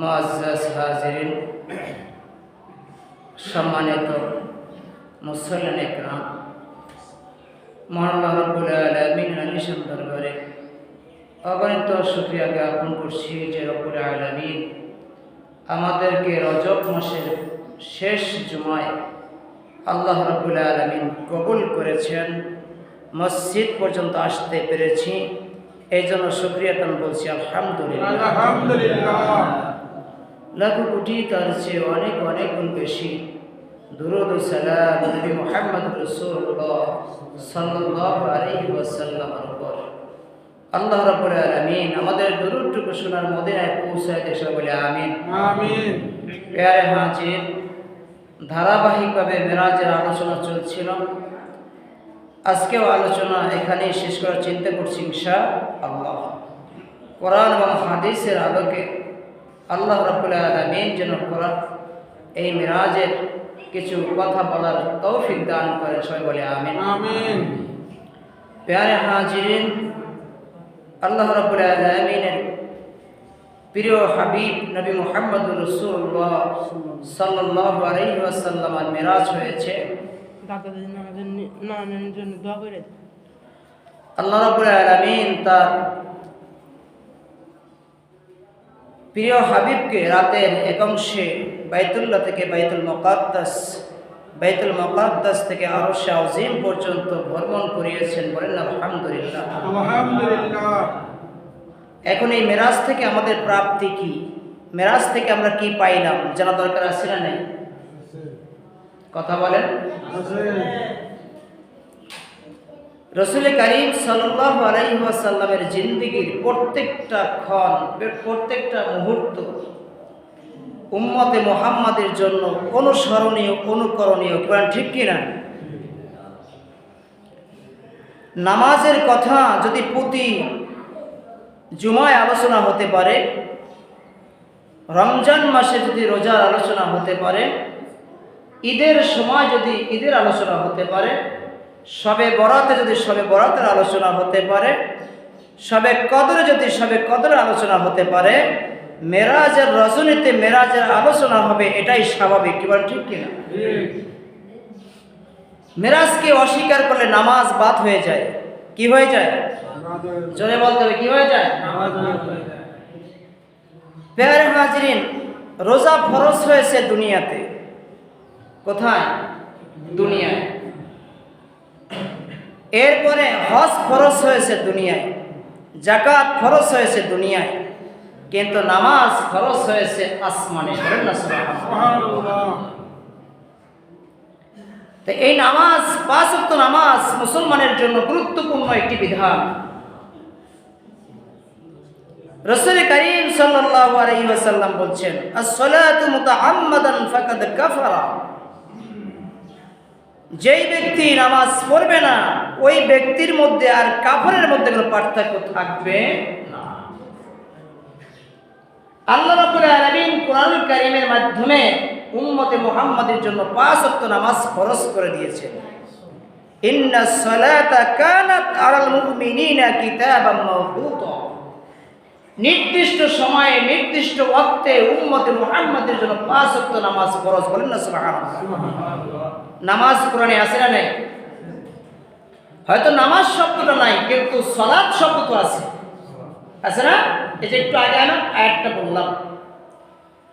মুআজ্জাজ হাজিরিন, সম্মানিত মুসল্লিন ইকরাম, মহান আল্লাহ রাব্বুল আলামিন আলিশান দরবারে অগণিত শুকরিয়া জ্ঞাপন করছি যে রব্বুল আলামিন আমাদেরকে রজব মাসের শেষ জুমায় আল্লাহ রাব্বুল আলামিন কবুল করেছেন, মসজিদ পর্যন্ত আসতে পেরেছি। এই জন্য শুকরিয়া তান বলছি আলহামদুলিল্লাহ। লাখো কোটি তার চেয়ে অনেক অনেক গুণ বেশি দুরূদ ও সালাম নবী মুহাম্মদ রাসূলুল্লাহ সাল্লাল্লাহু আলাইহি ওয়াসাল্লামের উপর। আল্লাহ রাব্বুল আলামিন আমাদের দুরূদটুকু শোনার মদিনায় পৌঁছায় দেশে বলে আমিন আমিন। প্যারে হাজির, ধারাবাহিকভাবে মেরাজের আলোচনা চলছিল। আজকেও আলোচনা এখানেই শেষ করার চিন্তা করছি ইনশাআল্লাহ। কোরআন এবং হাদিসের আলোকে আল্লাহ রাব্বুল আলামিন যেন কোরআন এই মেরাজের কিছু কথা বলার তৌফিক দান করে, সবাই বলে আমিন আমিন। প্যারে হাজিরিন, আল্লাহ রাব্বুল আলামিনের প্রিয় হাবিব নবী মুহাম্মদ রাসূলুল্লাহ সাল্লাল্লাহু আলাইহি ওয়াসাল্লামের মেরাজ হয়েছে। আল্লাহ রাব্বুল আলামিন তার প্রিয় হাবিবকে রাতের একাংশে বাইতুল্লাহ থেকে বাইতুল মুকাদ্দাস থেকে আরশে আযীম পর্যন্ত ভ্রমণ করিয়েছেন। বলেন আলহামদুলিল্লাহ আলহামদুলিল্লাহ। এখন এই মেরাজ থেকে আমাদের প্রাপ্তি কি? মেরাজ থেকে আমরা কি পাইলাম জানা দরকার আছে না নাই? কথা বলেন। রাসূল কারীম সাল্লাল্লাহু আলাইহি ওয়াসাল্লামের জিন্দেগীর প্রত্যেকটা ক্ষণ, প্রত্যেকটা মুহূর্ত উম্মতে মুহাম্মাদের জন্য অনুসরণীয়, অনুকরণীয়। কোরআন ঠিক কিনা? নামাজের কথা যদি প্রতি জুমায় আলোচনা হতে পারে, রমজান মাসে যদি রোজার আলোচনা হতে পারে, ঈদের সময় যদি ঈদের আলোচনা হতে পারে, শবে বরাতে যদি শবে বরাতের আলোচনা হতে পারে, শবে কদরে যদি শবে কদরের আলোচনা হতে পারে, মেরাজের রজনীতে মেরাজের আলোচনা হবে, এটাই স্বাভাবিক। কি বলেন ঠিক কিনা? মেরাজকে অস্বীকার করলে নামাজ বাদ হয়ে যায়। কি হয়ে যায়? জোরে বলতে হবে, কি হয়ে যায়? প্যারে হাজিরিন, রোজা ফরজ হয়েছে দুনিয়াতে। কোথায়? দুনিয়ায়। এরপরে হজ ফরজ হয়েছে দুনিয়ায়, যাকাত ফরজ হয়েছে দুনিয়ায়, কিন্তু নামাজ ফরজ হয়েছে আসমানে। সুবহানাল্লাহ। তো এই নামাজ, ৫ ওয়াক্ত নামাজ মুসলমানের জন্য গুরুত্বপূর্ণ একটি বিধান। রাসূল কারীম সাল্লাল্লাহু আলাইহি ওয়াসাল্লাম বলছেন, আস-সালাতু মুতাআম্মাদান ফাকাদ কাফারা। যেই ব্যক্তি নামাজ পড়বে না, ওই ব্যক্তির মধ্যে আর কাফেরের মধ্যে কোনো পার্থক্য থাকবে না। আল্লাহ রাব্বুল আলামিন কোরআনুল কারীমের মাধ্যমে উম্মতে মুহাম্মাদের জন্য ৫ ওয়াক্ত নামাজ ফরজ করে দিয়েছেন। ইন্নাস সালাতা কানাত আলাল মুমিনিনা কিতাবাম মাওকুতা। নির্দিষ্ট সময়ে নির্দিষ্ট ওয়াক্তে উম্মতে মুহাম্মাদের জন্য ৫ ওয়াক্ত নামাজ ফরজ। বলেন না সুবহানাল্লাহ। নামাজ কোরআনে আছে না নাই? হয়তো নামাজ শব্দটা নাই, কিন্তু সালাত শব্দ তো আছে, আছে না? এই যে একটু আগে আমি আয়াতটা বললাম,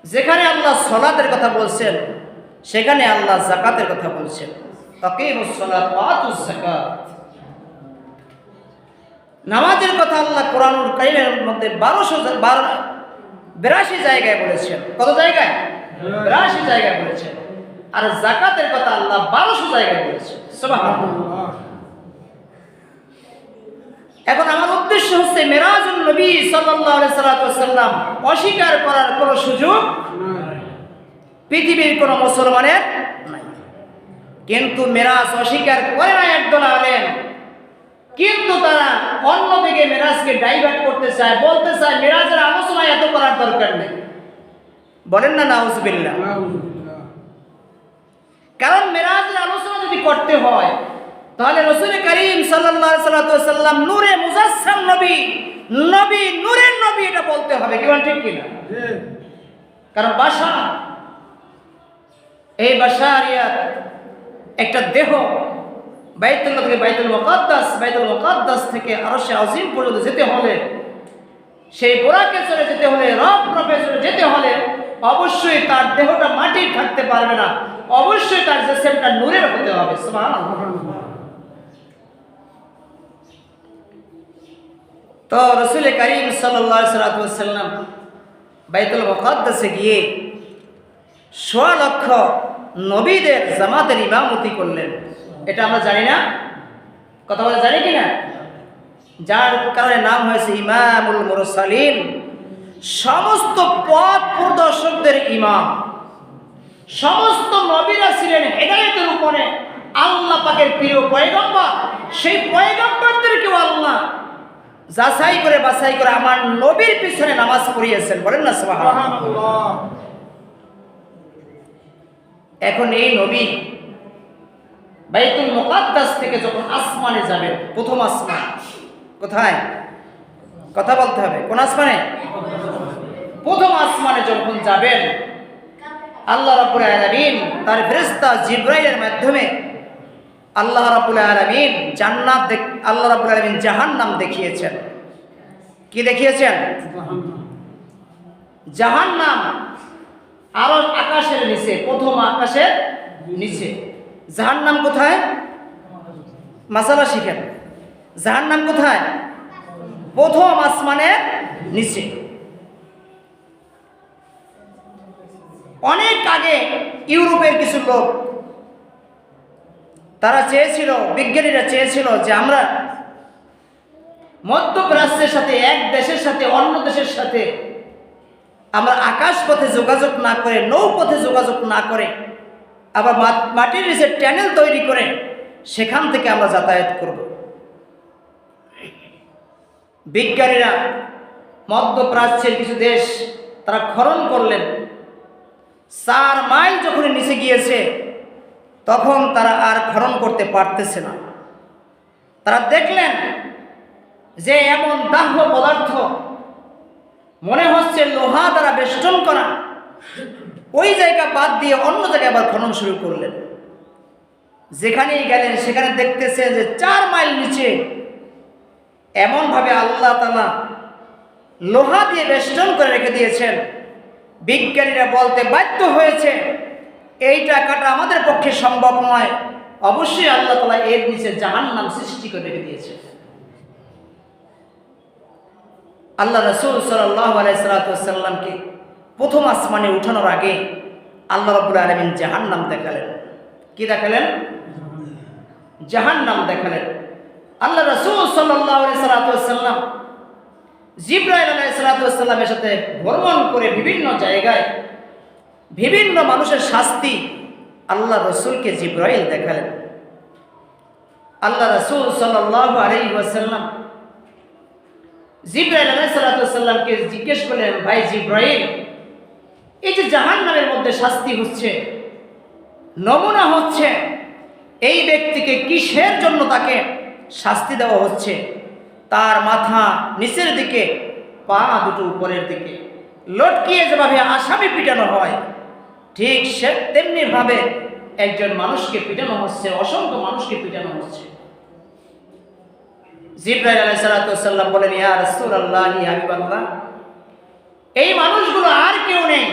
যেখানে আল্লাহ সালাতের কথা বলছেন, সেখানে আল্লাহ যাকাতের কথা বলছেন। আকিমুস সালাত ওয়া আতুজ যাকাত। নামাজের কথা আল্লাহ কোরআনুল কারীমের মধ্যে 82 জায়গায় বলেছেন। কত জায়গায়? 82 জায়গায় বলেছেন। আর যাকাতের কথা আল্লাহ 1200 জায়গায় বলেছেন। সুবহানাল্লাহ। এখন আমার উদ্দেশ্য হচ্ছে মেরাজুন নবী সাল্লাল্লাহু আলাইহি ওয়াসাল্লাম অস্বীকার করার কোনো সুযোগ পৃথিবীর কোনো মুসলমানের নাই। কিন্তু মেরাজ অস্বীকার করে না একদল আলেম, কিন্তু তারা অন্যদিকে মেরাজকে ডাইভার্ট করতে চায়, বলতে চায় মেরাজের আলোচনা এত করার দরকার নেই। বলেন না নাউজুবিল্লাহ। কারণ মেরাজের আলোচনা যদি করতে হয়, তাহলে রাসূল কারীম সাল্লাল্লাহু আলাইহি ওয়াসাল্লাম নূরে মুজাসসাম নবী, নবী নূরের নবী, এটা বলতে হবে। কি বলেন ঠিক কিনা? কারণ বাশার, এই বাশারিয়াত একটা দেহ বাইতুল্লাহ থেকে বাইতুল মুকাদ্দাস থেকে আরশে আজিম পর্যন্ত যেতে হলে, সেই বোরাকে চলে যেতে হলে, রফে চলে যেতে হলে অবশ্যই তার দেহটা মাটির থাকতে পারবে না, অবশ্যই তার জিসিমটা নূরের হতে হবে। সুবহানাল্লাহ। তো রাসূল করিম সাল্লাল্লাহু আলাইহি ওয়াসাল্লাম বাইতুল মুকাদ্দাসে গিয়ে ১৬ লক্ষ নবীদের জামাতের ইমামতি করলেন। এটা আমরা জানি না? কথা বলে জানি কিনা? যার কারণে নাম হয়েছে ইমামুল মুরসালিন, সমস্ত পথ প্রদর্শকদের ইমাম। সমস্ত নবীরা ছিলেন হেদায়েতের উপরে, আল্লাহ পাকের প্রিয় পয়গম্বর। সেই পয়গম্বরদেরকেও আল্লাহ যাচাই করে বাছাই করে আমার নবীর পিছনে নামাজ পড়িয়েছেন। বলেন না সুবহানাল্লাহ। এখন এই নবী বাইতুল মুকাদ্দাস থেকে যখন আসমানে যাবেন, প্রথম আসমান কোথায়? কথা বলতে হবে, কোন আসমানে? প্রথম আসমানে যখন যাবেন, আল্লাহ রাব্বুল আলামিন তার ফেরেশতা জিবরাইলের মাধ্যমে আল্লাহ রাব্বুল আলামিন জান্নাত আল্লাহ রাব্বুল আলামিন জাহান্নাম দেখিয়েছেন। কি দেখিয়েছেন? জাহান্নাম আরশ আকাশের নিচে, প্রথম আকাশের নিচে। জাহান্নাম কোথায়? মাসালা শিখেন। জাহান্নাম কোথায়? প্রথম আসমানের নিচে। অনেক আগে ইউরোপের কিছু লোক তারা চেয়েছিল, বিজ্ঞানীরা চেয়েছিল যে আমরা মধ্যপ্রাচ্যের সাথে, এক দেশের সাথে অন্য দেশের সাথে আমরা আকাশ পথে যোগাযোগ না করে, নৌপথে যোগাযোগ না করে, আবার মাটির নিচে ট্যানেল তৈরি করে সেখান থেকে আমরা যাতায়াত করব। বিজ্ঞানীরা মধ্যপ্রাচ্যের কিছু দেশ তারা খনন করলেন। 4 মাইল যখন নিচে গিয়েছে তখন তারা আর খনন করতে পারতেছে না। তারা দেখলেন যে এমন দাহ্য পদার্থ, মনে হচ্ছে লোহা দ্বারা বেষ্টন করা, ওই জায়গা বাদ দিয়ে অন্য জায়গায় আবার খনন শুরু করলেন। যেখানেই গেলেন সেখানে দেখতেছেন যে 4 মাইল নিচে এমনভাবে আল্লাহ তাআলা লোহা দিয়ে বেষ্টন করে রেখে দিয়েছেন, বিজ্ঞানীরা বলতে বাধ্য হয়েছে এইটা কাটা আমাদের পক্ষে সম্ভব নয়, অবশ্যই আল্লাহ তাআলা এর নিচে জাহান্নাম সৃষ্টি করে রেখে দিয়েছে। আল্লাহ রাসূল সাল্লাল্লাহু আলাইহি ওয়াসাল্লামকে প্রথম আসমানে উঠানোর আগে আল্লাহ রাব্বুল আলামিন জাহান্নাম দেখালেন। কি দেখালেন? জাহান্নাম দেখালেন। আল্লাহ রাসূল সাল্লাল্লাহু আলাইহি ওয়াসাল্লাম জিবরাইল আলাইহিস সালামের সাথে ভ্রমণ করে বিভিন্ন জায়গায় বিভিন্ন মানুষের শাস্তি আল্লাহ রাসূলকে জিবরাইল দেখালেন। আল্লাহ রাসূল সাল্লাল্লাহু আলাইহি ওয়াসাল্লাম জিবরাইল আলাইহিস সালামকে জিজ্ঞেস করলেন, ভাই জিবরাইল, এই যে জাহান্নামের মধ্যে শাস্তি হচ্ছে, নমুনা হচ্ছে, এই ব্যক্তিকে কিসের জন্য তাকে শাস্তি দেওয়া হচ্ছে? তার মাথা নিচের দিকে, পা দুটো উপরের দিকে, লটকিয়ে যেভাবে আসামি পিটানো হয় ঠিক সে তেমনি ভাবে একজন মানুষকে পিটানো হচ্ছে, অসংখ্য মানুষকে পিটানো হচ্ছে। জিবরাইল আলাইহিস সালাম বলেন, ইয়া রাসূলুল্লাহ, ইয়া হাবিবাল্লাহ, এই মানুষগুলো আর কেউ নেই,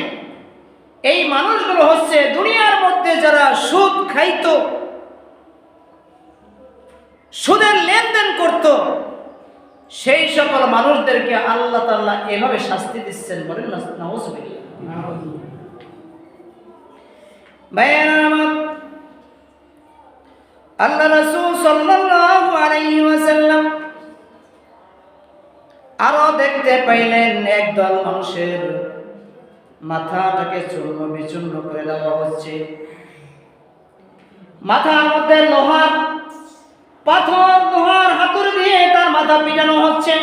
এই মানুষগুলো হচ্ছে দুনিয়ার মধ্যে যারা সুদ খাইত, সুদের লেনদেন করত, সেই সকল মানুষদেরকে আল্লাহ তাআলা এভাবে শাস্তি দিচ্ছেন। বলেন না নাউযুবিল্লাহ। আল্লাহ রাসূল সাল্লাল্লাহু আলাইহি ওয়াসাল্লাম আরো দেখতে পাইলেন একদল মানুষের মাথাটাকে চূর্ণ বিচূর্ণ করে দেওয়া হচ্ছে, মাথার মধ্যে লোহার পাথর, লোহার হাতুড়ি দিয়ে তার মাথা পিটানো হচ্ছে।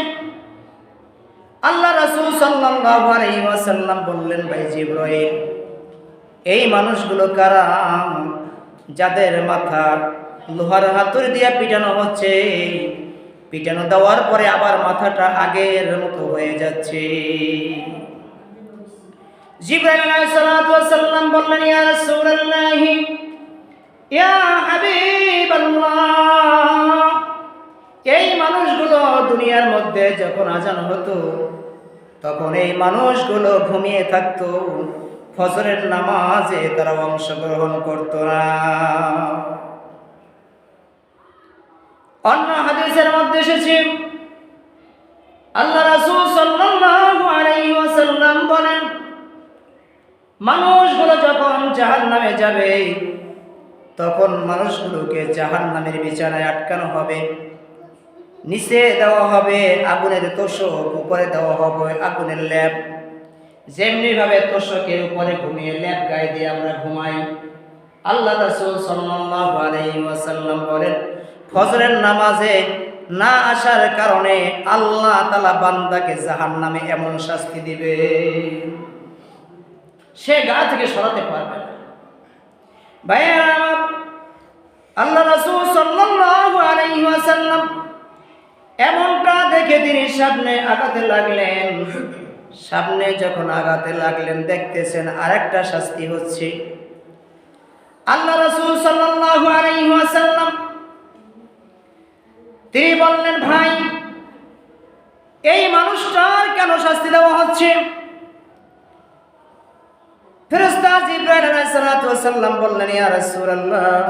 আল্লাহ রাসূল সাল্লাল্লাহু আলাইহি ওয়াসাল্লাম বললেন, ভাই জিবরাইল, এই মানুষগুলো কারা যাদের মাথা লোহার হাতুড়ি দিয়ে পিটানো হচ্ছে, পিটানো দেওয়ার পরে আবার মাথাটা আগের মতো হয়ে যাচ্ছে? জিবরাইল আলাইহিস সালাতু ওয়াস সালাম বললেন, ইয়া রাসূলুল্লাহ, ইয়া হাবিবাল্লাহ, এই মানুষগুলো দুনিয়ার মধ্যে যখন আজান হতো তখন এই মানুষগুলো ঘুমিয়ে থাকতো, ফজরের নামাজে তারা অংশগ্রহণ করতো না। অন্য হাদিসের মধ্যে এসেছে, আল্লাহ রাসূল সাল্লাল্লাহু আলাইহি ওয়াসাল্লাম বলেন, মানুষগুলো যখন জাহান্নামে যাবে তখন মানুষগুলোকে জাহান্নামের বিছানায় আটকানো হবে, নিচে দেওয়া হবে আগুনের তোষক, উপরে দেওয়া হবে আগুনের লেপ। যেমনি ভাবে তোষকের উপরে ঘুমিয়ে লেপ গায়ে দিয়ে আমরা ঘুমাই, আল্লাহ রাসূল সাল্লাল্লাহু আলাইহি ওয়াসাল্লাম বলেন, ফজরের নামাজে না আসার কারণে আল্লাহ তাআলা বান্দাকে জাহান্নামে এমন শাস্তি দিবে সে গা থেকে সরাতে পারবে না। ভাইয়া, আল্লাহ রাসূল সাল্লাল্লাহু আলাইহি ওয়াসাল্লাম এমনটা দেখে তিনি সামনে আগাতে লাগলেন। সামনে যখন আগাতে লাগলেন দেখতেছেন আরেকটা শাস্তি হচ্ছে। আল্লাহ রাসূল সাল্লাল্লাহু আলাইহি ওয়াসাল্লাম তিনি বললেন, ভাই, এই মানুষটার কেন শাস্তি দেওয়া হচ্ছে? ফেরেশতা জিবরাইল আলাইহিস সালাতু ওয়াস সালাম বললেন, ইয়া রাসূলুল্লাহ,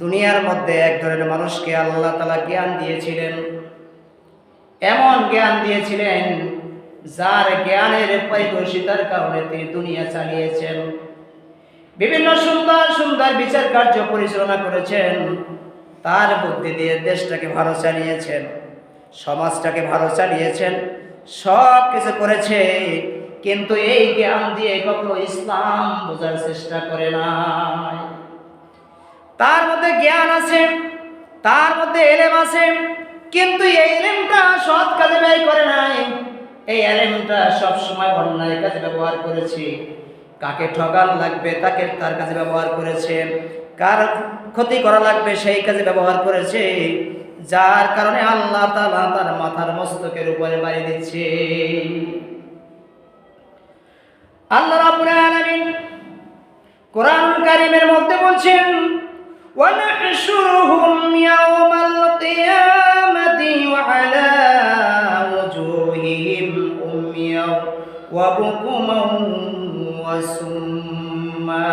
দুনিয়ার মধ্যে এক ধরনের মানুষকে আল্লাহ তাআলা জ্ঞান দিয়েছিলেন, এমন জ্ঞান দিয়েছিলেন যার জ্ঞানের পারদর্শিতার কারণে তিনি দুনিয়া চালিয়েছেন, বিভিন্ন সুন্দর সুন্দর বিচার কার্য পরিচালনা করেছেন, তার বুদ্ধি দিয়ে দেশটাকে ভালো চালিয়েছেন, সমাজটাকে ভালো চালিয়েছেন, সব কিছু করেছে, কিন্তু এই জ্ঞান দিয়ে কখনো ইসলাম বোঝার চেষ্টা করে নাই। তার মধ্যে জ্ঞান আছে, তার মধ্যে এলেম আছে, কিন্তু এই এলেমটা সৎ কাজে ব্যয় করে নাই। এই এলেমটা সব সময় অন্যায় কাজে ব্যবহার করেছে, কাকে ঠকান লাগবে তাকে তার কাজে ব্যবহার করেছে, কার ক্ষতি করা লাগবে সেই কাজে ব্যবহার করেছে, যার কারণে আল্লাহ তাআলা তার মাথার মস্তকের উপরে বাড়ি দিচ্ছে। আল্লাহ রাব্বুল আলামিন কোরআনুল কারীমের মধ্যে বলছেন, ওয়ানাহশুরুহুম ইয়াওমাল কিয়ামাতি ওয়া আলা ওয়াজুহিহিম উমিয়াও ওয়া বুকুমান ওয়া সুম্মা।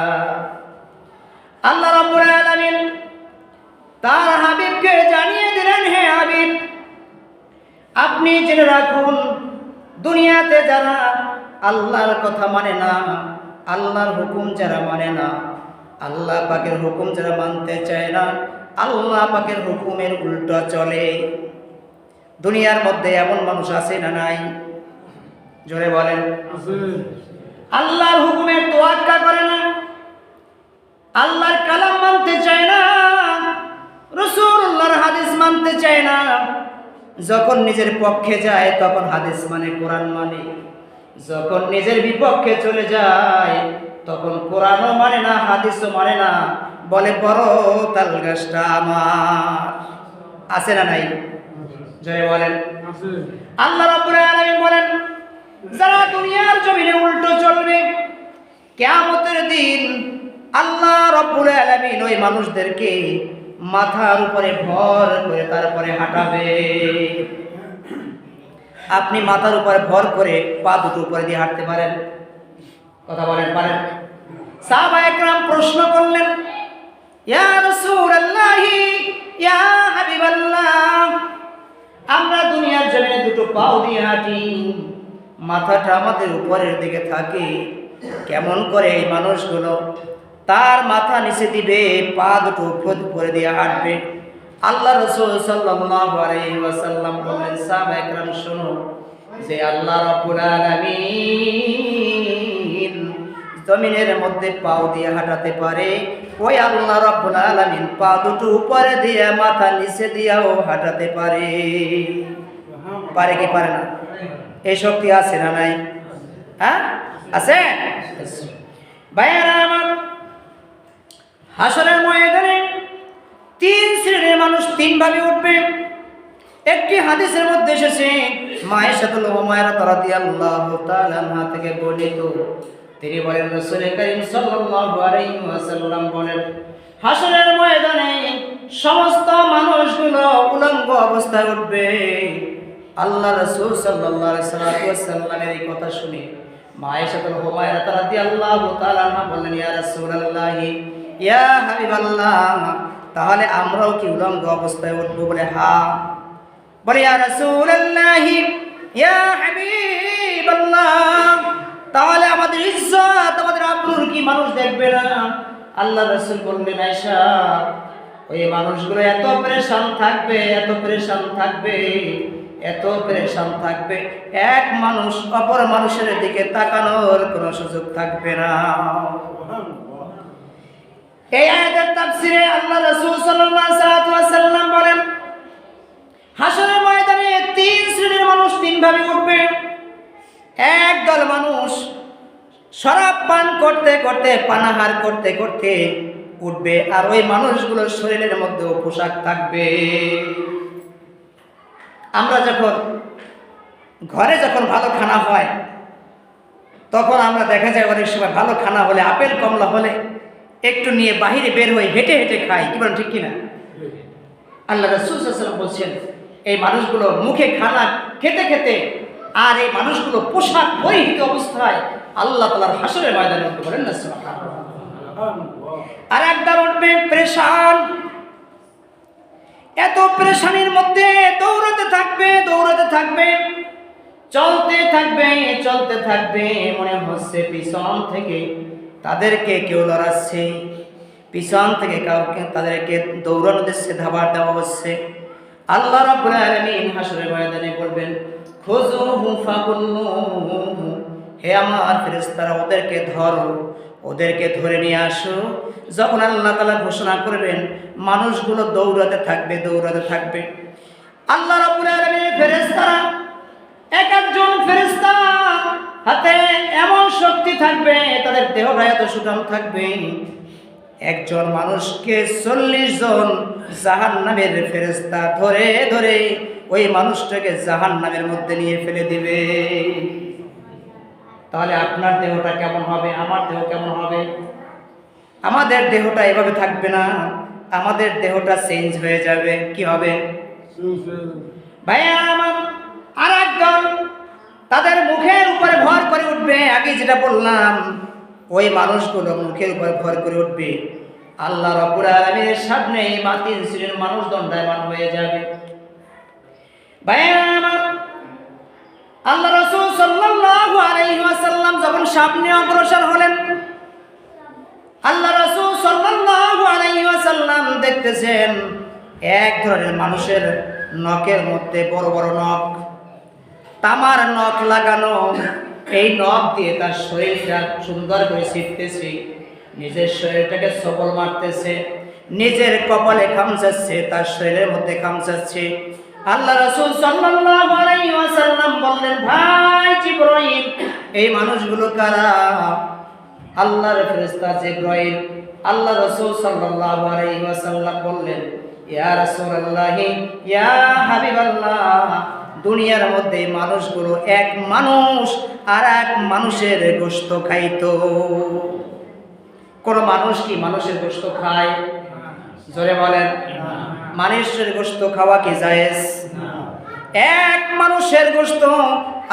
আল্লাহ রাব্বুল আলামিন তার হাবিবকে জানিয়ে দিলেন, হে হাবিব, আপনি জেনে রাখুন, দুনিয়াতে যারা আল্লাহর কথা মানে না, আল্লাহর হুকুম যারা মানে না, আল্লাহ পাকের হুকুম যারা মানতে চায় না, আল্লাহ পাকের হুকুমের উল্টো চলে, দুনিয়ার মধ্যে এমন মানুষ আছে না নাই? জোরে বলেন। আল্লাহর হুকুমের তোয়াক্কা করে না, আল্লাহর কালাম মানতে চায় না, রাসূলুল্লাহর হাদিস মানতে চায় না। যখন নিজের পক্ষে যায় তখন হাদিস মানে, কোরআন মানে, যখন নিজের বিপক্ষে চলে যায় তখন কোরআনও মানে না, হাদিসও মানে না, বলে বড় তাল গাছটা আমার। আছে না নাই? জয় বলেন। আল্লাহ রাব্বুল আলামিন বলেন, যারা দুনিয়ার জমিনে উল্টো চলবে, কিয়ামতের দিন আল্লাহ রাব্বুল আলামিন ওই মানুষদেরকে মাথার উপরে ভর করে তারপরে হাঁটাবে। আপনি মাথার উপরে ভর করে পা দুটো উপরে দিয়ে হাঁটতে পারেন? কথা বলেন, পারেন? সাহাবায়ে কেরাম প্রশ্ন করলেন, ইয়া রাসূলুল্লাহ, ইয়া হাবিবাল্লাহ, আমরা দুনিয়ার জমিনে দুটো পাও দিয়ে হাঁটি, মাথাটা আমাদের উপরের দিকে থাকে, কেমন করে এই মানুষগুলো তার মাথা নিচে দিবে, পা দুটো উপরে দিয়ে হাঁটবে? আল্লাহ রাসূল সাল্লাল্লাহু আলাইহি ওয়াসাল্লাম বললেন, সাহাবায়ে কেরাম শুনো, যে আল্লাহ রাব্বুল আলামিন জমিনের মধ্যে পাও দিয়ে হাঁটাতে পারে, ওই আল্লাহ রাব্বুল আলামিন পা দুটো উপরে দিয়ে মাথা নিচে দিয়েও হাঁটাতে পারে। পারে কি পারে না? এই শক্তি আছে না নাই? হ্যাঁ, আছে। ভাইয়েরা আমার, হাসরের ময়দানে তিন শ্রেণীর মানুষ তিন ভাবে উঠবে। একটি হাদিসের মধ্যে এসেছে, মায়েশাতুল উমাইরা রাদিয়াল্লাহু তাআলা আনহা থেকে বর্ণিত, তিনি বলেন রাসূল করিম সাল্লাল্লাহু আলাইহি ওয়াসাল্লাম বলেন, হাসরের ময়দানে সমস্ত মানুষগুলো উলঙ্গ অবস্থায় উঠবে। আল্লাহ রাসূল সাল্লাল্লাহু আলাইহি ওয়াসাল্লামের এই কথা শুনে মায়েশাতুল উমাইরা রাদিয়াল্লাহু তাআলা আনহা বললেন, ইয়া রাসূলুল্লাহ, ইয়া হাবিবাল্লাহ, তাহলে আমরাও কি উলঙ্গ অবস্থায় উঠবো? বলে হ্যাঁ। বলে ইয়া রাসূলুল্লাহ, ইয়া হাবিবাল্লাহ, তাহলে আমাদের ইজ্জত, আমাদের আব্রুর কি মানুষ দেখবে না? আল্লাহ রাসূল বললেন, আয়েশা, ওই মানুষগুলো এত পরেশান থাকবে, এত পরেশান থাকবে, এত পরেশান থাকবে, এক মানুষ অপর মানুষের দিকে তাকানোর কোনো সুযোগ থাকবে না। এই আয়াতের তাফসীরে আল্লাহ রাসূল সাল্লাল্লাহু আলাইহি ওয়াসাল্লাম বলেন, হাসরের ময়দানে তিন শ্রেণীর মানুষ তিন ভাবে উঠবে। একদল মানুষ শরাব পান করতে করতে, পানাহার করতে করতে উঠবে, আর ওই মানুষগুলোর শরীরের মধ্যেও পোশাক থাকবে। আমরা যখন ঘরে যখন ভালো খানা হয়, তখন আমরা দেখা যায় অনেক সময় ভালো খানা হলে, আপেল কমলা হলে একটু নিয়ে বাহিরে বের হয়ে হেঁটে হেঁটে খাই, কি বলেন ঠিক কিনা? আল্লাহ রাসূল সাল্লাল্লাহু আলাইহি ওয়াসাল্লাম বলছেন, এই মানুষগুলো মুখে খানা খেতে খেতে আর এই মানুষগুলো পোশাক পরিহিত অবস্থায় আল্লাহ তাআলার হাসরের ময়দানে উঠতে পারেন না। সুবহানাল্লাহ। আর একদল উঠবে পরেশান, এত পরেশানির মধ্যে দৌড়াতে থাকবে, দৌড়াতে থাকবে, চলতে থাকবে, চলতে থাকবে, মনে হচ্ছে পিছন থেকে তাদেরকে কেউ লড়াচ্ছে, পিছন থেকে কাউকে তাদেরকে দৌড়ানো দিচ্ছে, ধাবার দেওয়া হচ্ছে। আল্লাহ রাব্বুল আলামিন হাসরের ময়দানে বলবেন, খুযুহু ফাকুল্লুহু, হে আমার ফেরেশতারা, ওদেরকে ধরো, ওদেরকে ধরে নিয়ে আসো। যখন আল্লাহ তাআলা ঘোষণা করবেন, মানুষগুলো দৌড়াতে থাকবে, দৌড়াতে থাকবে। আল্লাহ রাব্বুল আলামিনের ফেরেশতারা, এক একজন ফেরেশতা হাতে এমন শক্তি থাকবে, তাদের দেহটা এত সুঠাম থাকবে, একজন মানুষকে 40 জন জাহান্নামের ফেরেশতা ধরে ধরে ওই মানুষটাকে জাহান্নামের মধ্যে নিয়ে ফেলে দিবে। তাহলে আপনার দেহটা কেমন হবে? আমার দেহ কেমন হবে? আমাদের দেহটা এভাবে থাকবে না, আমাদের দেহটা চেঞ্জ হয়ে যাবে। কি হবে ভাইয়া আমার? আর একদল তাদের মুখের উপরে ভর করে উঠবে। আগে যেটা বললাম, ওই মানুষগুলো মুখের উপর ভর করে উঠবে। আল্লাহ রাব্বুল আলামিনের সামনে এই তিন শ্রেণীর মানুষ দণ্ডায়মান হয়ে যাবে। ভাইয়া আমার, আল্লাহ রাসূল সাল্লাল্লাহু আলাইহি ওয়াসাল্লাম যখন সামনে অগ্রসর হলেন, আল্লাহ রাসূল সাল্লাল্লাহু আলাইহি ওয়াসাল্লাম দেখতেছেন এক ধরনের মানুষের নখের মধ্যে বড় বড় নখ, তামার নখ লাগানো। এই নখ দিয়ে তার শরীরটা সুন্দর করে ছিটতেছে, নিজের শরীরটাকে সবল মারতেছে, নিজের কপালে খামচাচ্ছে, তার শরীরের মধ্যে খামচাচ্ছে। আল্লাহ রাসূল সাল্লাল্লাহু আলাইহি ওয়াসাল্লাম বললেন, ভাই জিবরাইল, এই মানুষগুলো কারা? আল্লাহর ফেরেশতা জিবরাইল। আল্লাহ রাসূল সাল্লাল্লাহু আলাইহি ওয়াসাল্লাম বললেন, ইয়া রাসূলুল্লাহ, ইয়া হাবিবাল্লাহ, দুনিয়ার মধ্যে মানুষগুলো এক মানুষ আর এক মানুষের গোশত খাইতো। কোন মানুষ কি মানুষের গোশত খায়? জোরে বলেন। মানুষের গোশত খাওয়া কি জায়েজ? এক মানুষের গোশত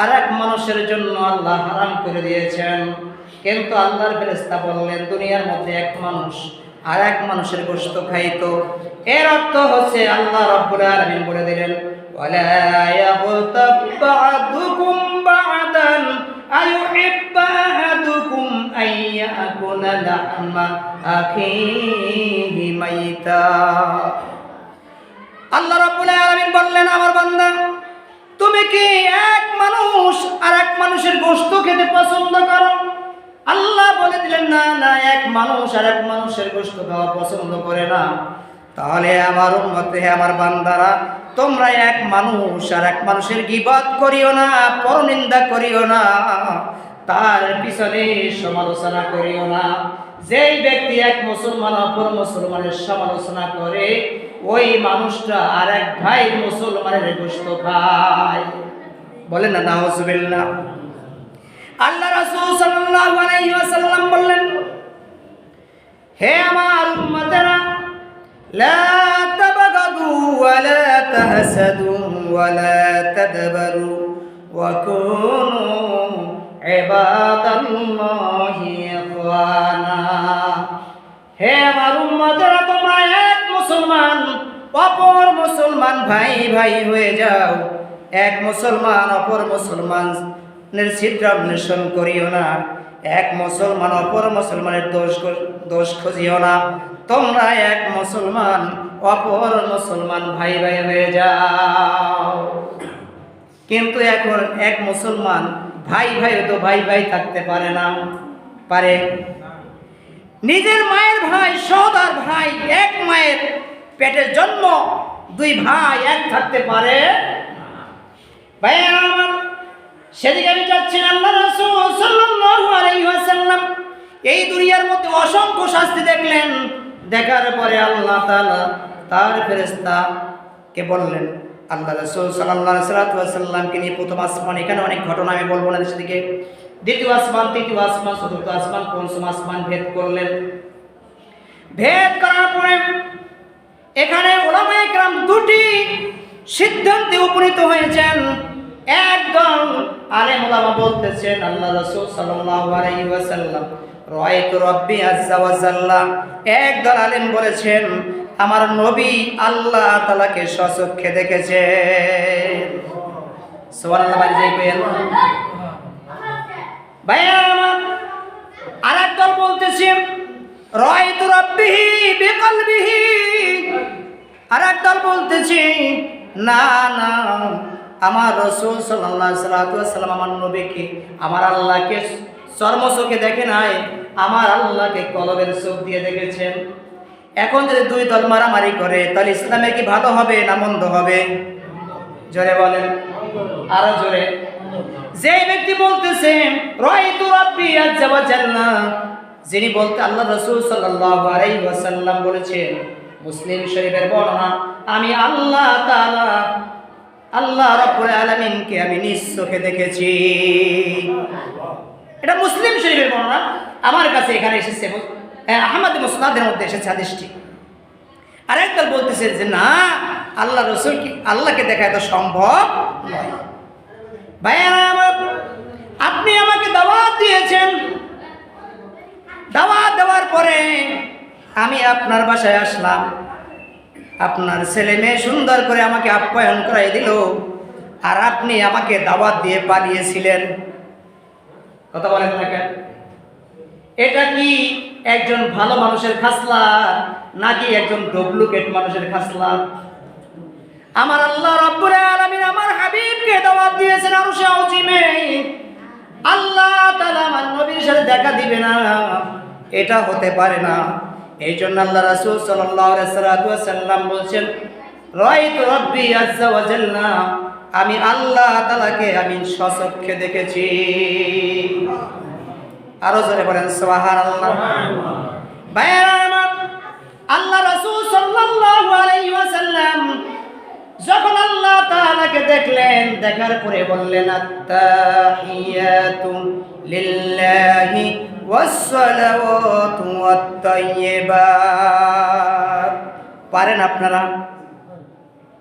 আর এক মানুষের জন্য আল্লাহ হারাম করে দিয়েছেন। কিন্তু আল্লাহর ফেরেশতা বললেন, দুনিয়ার মধ্যে এক মানুষ আর এক মানুষের গোশত খাইতো। এর অর্থ হচ্ছে আল্লাহ রাব্বুল আলামিন বলে দিলেন, ওয়ালা ইয়াগতাব বা'দুকুম বা'দান আয়ুহিব্বু আহাদুকুম আইয়াকুলা লাহমা আখিহি মাইতা। আল্লাহ রাব্বুল আলামিন বললেন, আমার বান্দা, তুমি কি এক মানুষ আর এক মানুষের গোশত খেতে পছন্দ করো? আল্লাহ বলে দিলেন, না না, এক মানুষ আর এক মানুষের গোশত খাওয়া পছন্দ করে না। তাহলে আমার উম্মত, হে আমার বান্দারা, তোমরা এক মানুষ আর এক মানুষের গীবত করিও না, পরনিন্দা করিও না, তার পিছনে সমালোচনা করিও না। যেই ব্যক্তি এক মুসলমান অপর মুসলমানের সমালোচনা করে, ওই মানুষটা আর এক ভাই মুসলমানের গোশত খায়। বলেন না নাউজুবিল্লাহ। আল্লাহ রাসূল সাল্লাল্লাহু আলাইহি ওয়াসাল্লাম বললেন, হে আমার উম্মতেরা, লা তাবগাদু ওয়া লা তাহসাদু ওয়া লা তাদবারু ওয়া কুনু ইবাদাল্লাহি ইখওয়ানা। হে আমার উম্মতেরা, তোমরা এক মুসলমান অপর মুসলমান ভাই ভাই হয়ে যাও। এক মুসলমান অপর মুসলমানের ছিদ্র অন্বেষণ করিও না। এক মুসলমান অপর মুসলমানের দোষ খুঁজিও না। তোমরা এক মুসলমান অপর মুসলমান ভাই ভাই হয়ে যাও। কিন্তু এখন এক মুসলমান ভাই ভাই তো ভাই ভাই থাকতে পারে না, পারে? নিজের মায়ের ভাই, সহোদর ভাই, এক মায়ের পেটের জন্ম দুই ভাই এক থাকতে পারে? ভাই আমার, সেদিকে আমি যাচ্ছি। আল্লাহ রাসূল সাল্লাল্লাহু আলাইহি ওয়াসাল্লাম এই দুনিয়ার মধ্যে অসংখ্য শাস্তি দেখলেন। দেখার পরে আল্লাহ তাআলা তার ফেরেশতাকে বললেন, আল্লাহ রাসূল সাল্লাল্লাহু আলাইহি ওয়াসাল্লামকে নিয়ে প্রথম আসমান, এখানে অনেক ঘটনা আমি বলবো না, সেদিকে দ্বিতীয় আসমান, তৃতীয় আসমান, চতুর্থ আসমান, পঞ্চম আসমান ভেদ করলেন। ভেদ করার পরে এখানে উলামায়ে কেরাম দুটি সিদ্ধান্তে উপনীত হয়েছেন। একদল আলেম উলামা বলতেছেন, আল্লাহ রাসূল সাল্লাল্লাহু আলাইহি ওয়াসাল্লাম রাআইতু রাব্বি আযজা ওয়া জাল্লা। একদল আলেম বলেছেন, আমার নবী আল্লাহ তাআলাকে স্বচক্ষে দেখেছেন। সুবহানাল্লাহ। বাড়ি যাই কইেন ভাইয়া আমার। আরেকদল বলতেছেন রাআইতু রাব্বিহি বিকলবিহি। আরেকদল বলতেছে না না, আমার রাসূল সাল্লাল্লাহু আলাইহি ওয়াসাল্লাম আমার নবীকে, আমার আল্লাহকে চর্মচোখে দেখে নাই, আমার আল্লাহকে কলবের চোখ দিয়ে দেখেছেন। এখন যদি দুই দল মারামারি করে, তাহলে ইসলামে কি ভালো হবে না মন্দ হবে? জোরে বলেন, আরো জোরে। যে ব্যক্তি বলতেছে রাআইতু রাব্বি আযজা ওয়া জাল্লা, যিনি বলতে আল্লাহ রাসূল সাল্লাল্লাহু আলাইহি ওয়াসাল্লাম বলেছেন, মুসলিম শরীফের বর্ণনা, আমি আল্লাহ তাআলা, আল্লাহ রাব্বুল আলামিনকে আমি নিজ চোখে দেখেছি। এটা মুসলিম শরীফের বর্ণনা, আমার কাছে এখানে এসেছে, আহমদ মুসনাদের মধ্যে এসেছে হাদিসটি। আরেকদল বলতেছে যে না, আল্লাহ রাসূল কি আল্লাহকে দেখা এত সম্ভব নয়। ভাইয়া আমার, আপনি আমাকে দাওয়াত দিয়েছেন, দাওয়াত দেওয়ার পরে আমি আপনার বাসায় আসলাম, আপনার ছেলে মেয়ে সুন্দর করে আমাকে আপ্যায়ন করাই দিল, আর আপনি আমাকে দাওয়াত দিয়ে পালিয়েছিলেন। কথা বলেন না কেন? এটা কি একজন ভালো মানুষের খাসলাত নাকি একজন ডুপ্লিকেট মানুষের খাসলাত? আমার আল্লাহ রাব্বুল আলামিন আমার হাবিবকে দাওয়াত দিয়েছেন আরশে আযীমে। আল্লাহ তাআলা আমার নবীর সাথে দেখা দিবে না, এটা হতে পারে না। এই জন্য আল্লাহ রাসূল সাল্লাল্লাহু আলাইহি ওয়াসাল্লাম বলছেন, রাআইতু রাব্বি আযজা ওয়া জাল্লা, আমি আল্লাহ তাআলাকে আমি স্বচক্ষে দেখেছি। আরো জোরে বলেন সুবহানাল্লাহ। ভাইরা আমার, আল্লাহ রাসূল সাল্লাল্লাহু আলাইহি ওয়াসাল্লাম যখন আল্লাহ তাআলাকে দেখলেন, দেখার পরে বললেন, আত্তাহিয়াতু লিল্লাহি ওয়াসসালাওয়াতু ওয়াত-তাইয়্যিবাত। পারেন আপনারা?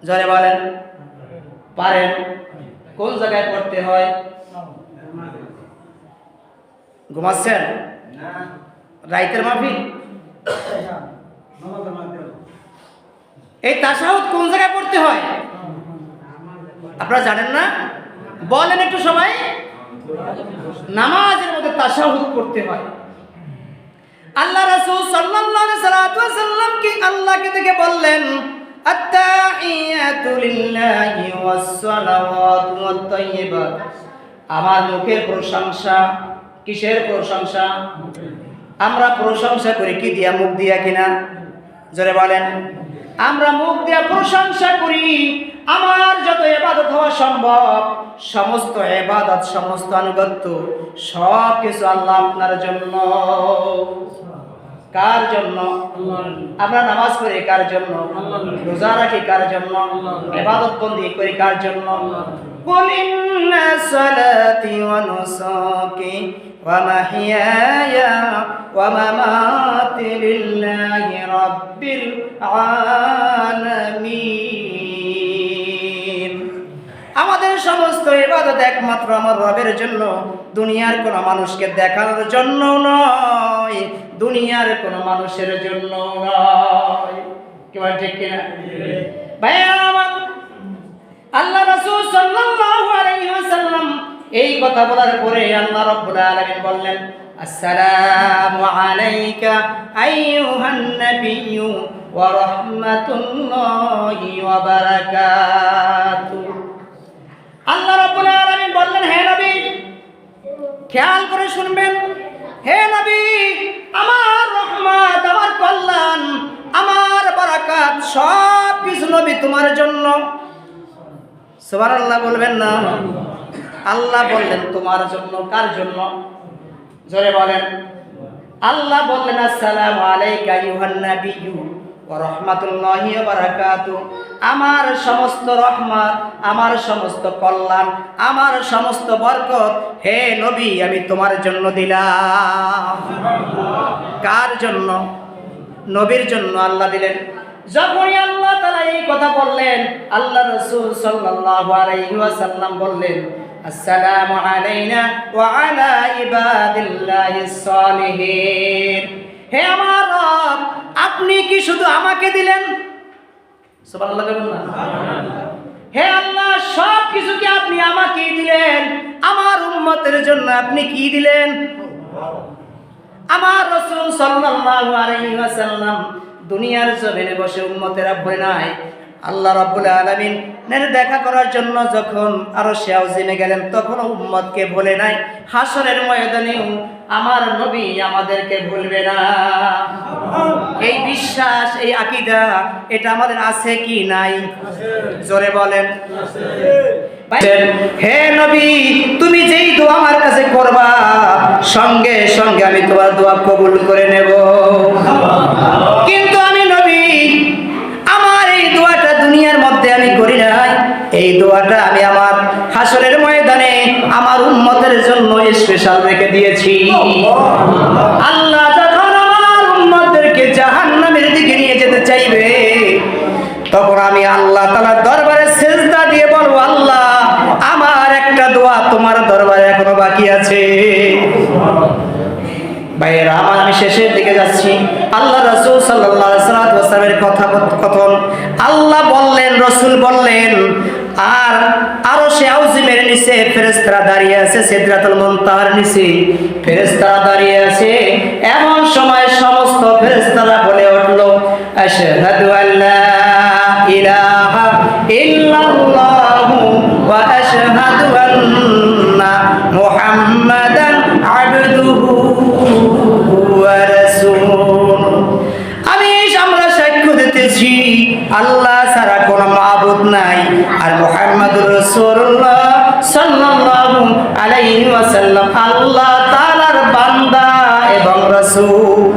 জোরে বলেন, পারেন? কোন জায়গায় পড়তে হয়? ঘুমাচ্ছেন? রাইতের মাহফিল? এই তাশাহুদ কোন জায়গায় পড়তে হয় আপনারা জানেন না? বলেন একটু সবাই। নামাজের মধ্যে তাশাহুদ পড়তে হয়। আল্লাহ রাসূল সাল্লাল্লাহু আলাইহি ওয়াসাল্লাম কি আল্লাহকে দেখে বললেন, আত্তাহিয়াতু লিল্লাহি ওয়াস-সালাওয়াতু ওয়াত-তাইয়্যিবাত। আমার মুখের প্রশংসা, কিসের প্রশংসা? আমরা প্রশংসা করি কি দিয়া? মুখ দিয়া কিনা? জোরে বলেন। আমরা মুখ দিয়া প্রশংসা করি। আমার যত ইবাদত হওয়া সম্ভব, সমস্ত ইবাদত, সমস্ত আনুগত্য, সব কিছু আল্লাহ আপনার জন্য। কার জন্য? আমরা নামাজ পড়ি কার জন্য? রোজা রাখি কার জন্য? ইবাদত বন্দেগী করি কার জন্য? কুল ইন্না সালাতি ওয়া নুসুকি ওয়া মাহইয়ায়া ওয়া মামাতি লিল্লাহি রাব্বিল আলামিন। আমাদের সমস্ত ইবাদত একমাত্র আমার রবের জন্য, দুনিয়ার কোন মানুষকে দেখানোর জন্য নয়, দুনিয়ার কোন মানুষের জন্য নয়। কি বলেন ঠিক কিনা? ভাইয়া আমার, আল্লাহ রাসূল সাল্লাল্লাহু আলাইহি ওয়াসাল্লাম এই কথা বলার পরে আল্লাহ রাব্বুল আলামিন বললেন, আসসালামু আলাইকা আইয়ুহান নাবিয়্যু ওয়া রাহমাতুল্লাহি ওয়া বারাকাতুহু। আল্লাহ রাব্বুল আলামিন বললেন, হে নবী, খেয়াল করে শুনবেন, হে নবী, আমার রহমত, আমার কল্যাণ, আমার বারাকাত সব কিছু নবী তোমার জন্য। সুবহানাল্লাহ বলবেন না? আল্লাহ বললেন তোমার জন্য। কার জন্য? জোরে বলেন। আল্লাহ বললেন, আসসালামু আলাইকা আইয়ুহান নাবিয়্যু ওয়া রাহমাতুল্লাহি ওয়া বারাকাতুহু। আমার সমস্ত রহমত, আমার সমস্ত কল্যাণ, আমার সমস্ত বরকত হে নবী আমি তোমার জন্য দিলাম। কার জন্য? নবীর জন্য আল্লাহ দিলেন। যখনই আল্লাহ তাআলা এই কথা বললেন, আল্লাহ রাসূল সাল্লাল্লাহু আলাইহি ওয়াসাল্লাম বললেন, আসসালামু আলাইনা ওয়া আলা ইবাদিল্লাহিস সালিহিন। হে আমার রব, আপনি কি শুধু আমাকে দিলেন? সুবহানাল্লাহ বলুন না। হে আল্লাহ, সব কিছু কি আপনি আমাকেই দিলেন? আমার উম্মতের জন্য আপনি কি দিলেন? আমার রাসূল সাল্লাল্লাহু আলাইহি ওয়াসাল্লাম দুনিয়ার জমিনে বসে উম্মতেরা ভয় নাই, আল্লাহ রাব্বুল আলামিনের দেখা করার জন্য যখন আরশে আযিমে গেলেন তখন উম্মতকে ভুলে নাই। হাসরের ময়দানে আমার নবী আমাদেরকে ভুলবে না। এই বিশ্বাস, এই আকীদা এটা আমাদের আছে কি নাই? জোরে বলেন। হে নবী, তুমি যেই দোয়া আমার কাছে করবা সঙ্গে সঙ্গে আমি তোমার দোয়া কবুল করে নেব। কিন্তু আমি নবী, আমার এই দোয়াটা দুনিয়ার মধ্যে আমি করি নাই, এই দোয়াটা আমি আমার হাসরের ময়দানে আমার উম্মতের জন্য স্পেশাল রেখে দিয়েছি। আল্লাহ যখন আমার উম্মতদেরকে জাহান্নামের দিকে নিয়ে যেতে চাইবে তখন আমি আল্লাহ তাআলার দরবারে সিজদা দিয়ে বলবো, আল্লাহ আমার একটা দোয়া তোমার দরবারে এখনো বাকি আছে। ভাইয়েরা আমার, আমি শেষের দিকে যাচ্ছি। আল্লাহ রাসূল সাল্লাল্লাহু আলাইহি ওয়াসাল্লামের কথা কথন আল্লাহ বললেন, রাসূল বললেন, আর আরশে আযিমের নিচে ফেরেশতারা দাঁড়িয়ে আছে, সিদরাতুল মুনতাহার নিচে ফেরেশতারা দাঁড়িয়ে আছে। এমন সময় সমস্ত ফেরেশতারা বলে উঠল, আশহাদু আল্লা ইলাহা ইল্লাল্লাহু ওয়া আশহাদু আন্না মুহাম্মাদান আবদুহু ওয়া রাসূলুহু। আমরা সাক্ষ্য দিতেছি আল্লাহ ছাড়া কোনো মাবুদ নাই, আর মুহাম্মাদুর রাসূলুল্লাহ সাল্লাল্লাহু আলাইহি ওয়াসাল্লাম আল্লাহ তাআলার বান্দা এবং রাসূল।